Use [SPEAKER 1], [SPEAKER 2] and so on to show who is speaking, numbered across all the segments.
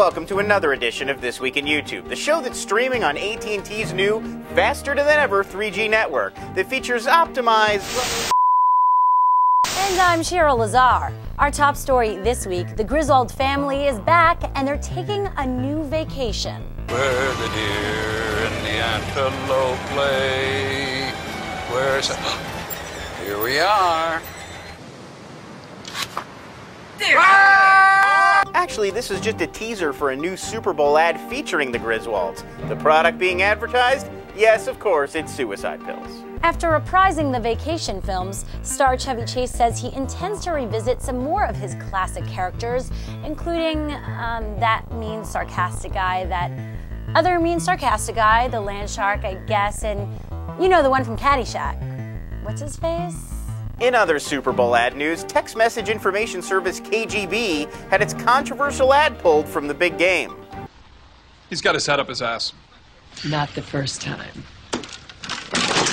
[SPEAKER 1] welcome to another edition of This Week in YouTube, the show that's streaming on AT&T's new, faster-than-ever 3G network that features optimized...
[SPEAKER 2] And I'm Shira, Lazar. Our top story this week, the Griswold family is back and they're taking a new vacation.
[SPEAKER 3] Where the deer and the antelope play. Where's... Here we are.
[SPEAKER 1] Actually, this is just a teaser for a new Super Bowl ad featuring the Griswolds. The product being advertised? Yes, of course, it's suicide pills.
[SPEAKER 2] After reprising the vacation films, star Chevy Chase says he intends to revisit some more of his classic characters, including that mean sarcastic guy, that other mean sarcastic guy, the land shark, I guess, and you know, the one from Caddyshack. What's his face?
[SPEAKER 1] In other Super Bowl ad news, text message information service KGB had its controversial ad pulled from the big game.
[SPEAKER 4] He's got his head up his ass.
[SPEAKER 5] Not the first time.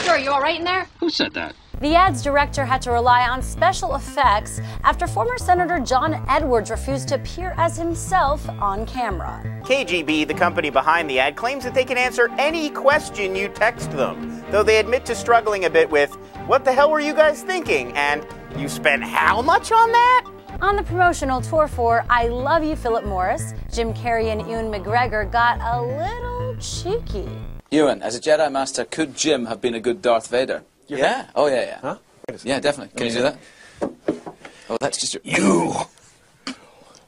[SPEAKER 6] Are you all right in there?
[SPEAKER 7] Who said that?
[SPEAKER 2] The ad's director had to rely on special effects after former Senator John Edwards refused to appear as himself on camera.
[SPEAKER 1] KGB, the company behind the ad, claims that they can answer any question you text them, though they admit to struggling a bit with, "What the hell were you guys thinking?" and "You spent how much on that?"
[SPEAKER 2] On the promotional tour for I Love You, Philip Morris, Jim Carrey and Ewan McGregor got a little cheeky.
[SPEAKER 8] Ewan, as a Jedi Master, could Jim have been a good Darth Vader? Yeah. Oh, yeah, yeah.
[SPEAKER 9] Huh?
[SPEAKER 8] Yeah, definitely. Can you do that? Oh, that's just...
[SPEAKER 9] You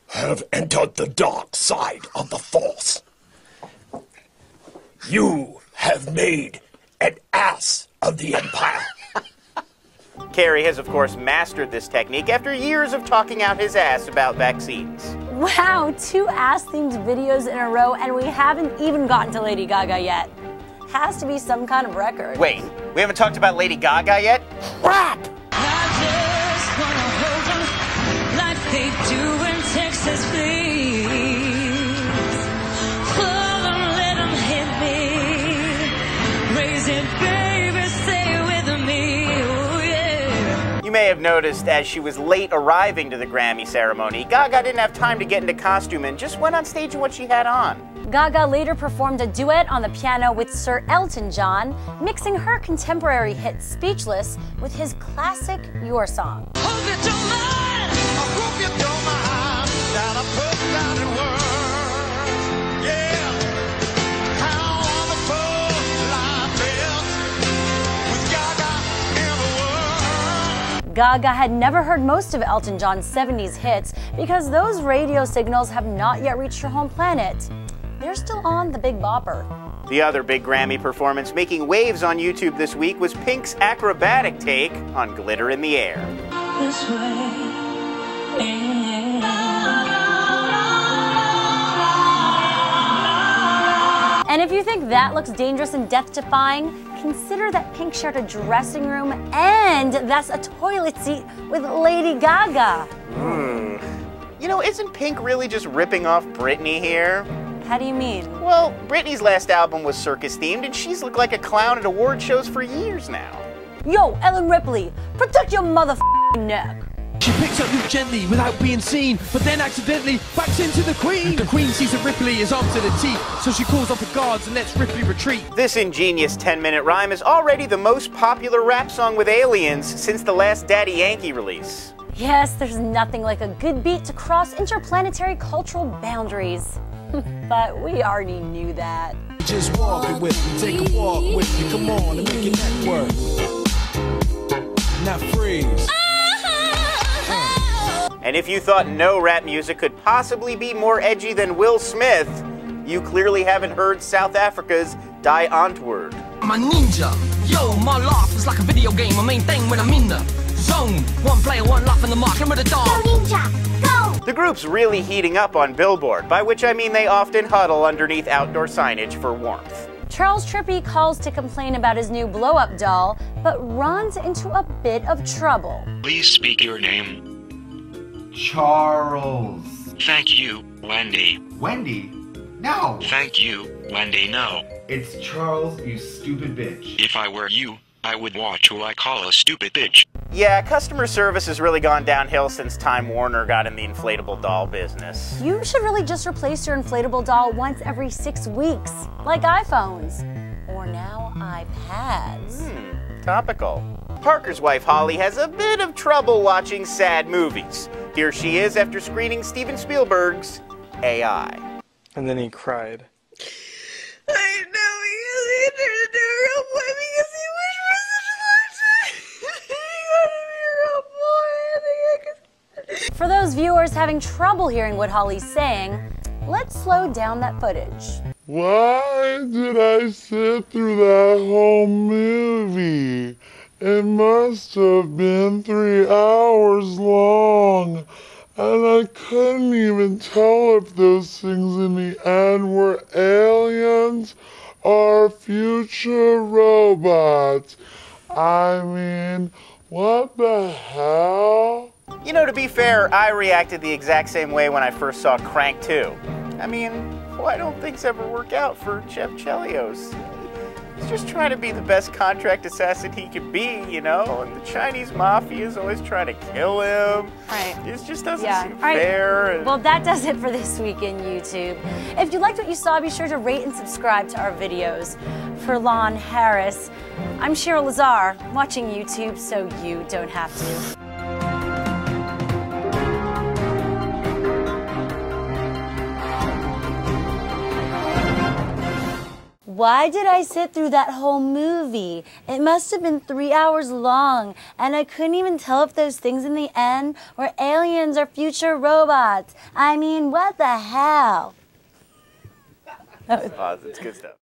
[SPEAKER 9] have entered the dark side of the Force. You have made an ass of the Empire.
[SPEAKER 1] Carrey has, of course, mastered this technique after years of talking out his ass about vaccines.
[SPEAKER 2] Wow, 2 ass-themed videos in a row, and we haven't even gotten to Lady Gaga yet. Has to be some kind of record.
[SPEAKER 1] Wait, we haven't talked about Lady Gaga yet? Crap!
[SPEAKER 10] I just wanna hold them like they do in Texas, please. Pull them, let them hit me. Raise it, baby, stay with me. Oh, yeah.
[SPEAKER 1] You may have noticed as she was late arriving to the Grammy ceremony, Gaga didn't have time to get into costume and just went on stage in what she had on.
[SPEAKER 2] Gaga later performed a duet on the piano with Sir Elton John, mixing her contemporary hit Speechless with his classic Your Song.
[SPEAKER 10] Hope you don't mind. I hope you don't mind that I put that in words. Yeah. How wonderful life is with Gaga in the world.
[SPEAKER 2] Gaga had never heard most of Elton John's 70s hits because those radio signals have not yet reached her home planet. They're still on the Big Bopper.
[SPEAKER 1] The other big Grammy performance making waves on YouTube this week was Pink's acrobatic take on Glitter in the Air.
[SPEAKER 10] This way.
[SPEAKER 2] And if you think that looks dangerous and death-defying, consider that Pink shared a dressing room and that's a toilet seat with Lady Gaga.
[SPEAKER 1] You know, isn't Pink really just ripping off Britney here?
[SPEAKER 2] How do you mean?
[SPEAKER 1] Well, Britney's last album was circus-themed, and she's looked like a clown at award shows for years now.
[SPEAKER 2] Yo, Ellen Ripley, protect your motherfucking neck.
[SPEAKER 11] She picks up you gently without being seen, but then accidentally backs into the Queen. The Queen sees that Ripley is armed to the teeth, so she calls off the guards and lets Ripley retreat.
[SPEAKER 1] This ingenious 10-minute rhyme is already the most popular rap song with aliens since the last Daddy Yankee release.
[SPEAKER 2] Yes, there's nothing like a good beat to cross interplanetary cultural boundaries. But we already knew that.
[SPEAKER 11] Just walk it with me, take a walk with me, come on and make your neck work. Now freeze.
[SPEAKER 1] And if you thought no rap music could possibly be more edgy than Will Smith, you clearly haven't heard South Africa's Die Antwoord.
[SPEAKER 5] I'm a ninja. Yo, my life is like a video game. My main thing when I'm in the zone. One player, one life in the mark. I'm with a dog.
[SPEAKER 6] Go ninja, go!
[SPEAKER 1] The group's really heating up on Billboard, by which I mean they often huddle underneath outdoor signage for warmth.
[SPEAKER 2] Charles Trippy calls to complain about his new blow-up doll, but runs into a bit of trouble.
[SPEAKER 7] Please speak your name.
[SPEAKER 12] Charles.
[SPEAKER 7] Thank you, Wendy.
[SPEAKER 12] Wendy? No.
[SPEAKER 7] Thank you, Wendy, no.
[SPEAKER 12] It's Charles, you stupid bitch.
[SPEAKER 7] If I were you, I would watch who I call a stupid bitch.
[SPEAKER 1] Yeah, customer service has really gone downhill since Time Warner got in the inflatable doll business.
[SPEAKER 2] You should really just replace your inflatable doll once every 6 weeks, like iPhones. Or now iPads.
[SPEAKER 1] Topical. Parker's wife Holly has a bit of trouble watching sad movies. Here she is after screening Steven Spielberg's AI.
[SPEAKER 12] And then he cried.
[SPEAKER 10] I know, because he turned into a real boy because he wished for such a long time. He wanted to be a real boy. I think I could...
[SPEAKER 2] For those viewers having trouble hearing what Holly's saying, let's slow down that footage.
[SPEAKER 13] Why did I sit through that whole movie? It must have been 3 hours long, and I couldn't even tell if those things in the end were aliens or future robots. I mean, what the hell?
[SPEAKER 1] You know, to be fair, I reacted the exact same way when I first saw Crank 2. I mean, why don't things ever work out for Jeff Chelios? He's just trying to be the best contract assassin he could be, you know? And the Chinese mafia is always trying to kill him.
[SPEAKER 2] Right.
[SPEAKER 1] It just doesn't seem
[SPEAKER 2] All right.
[SPEAKER 1] fair. And...
[SPEAKER 2] Well, that does it for this week in YouTube. If you liked what you saw, be sure to rate and subscribe to our videos. For Lon Harris, I'm Shira Lazar, watching YouTube so you don't have to. Why did I sit through that whole movie? It must have been 3 hours long, and I couldn't even tell if those things in the end were aliens or future robots. I mean, what the hell?
[SPEAKER 1] It's good stuff.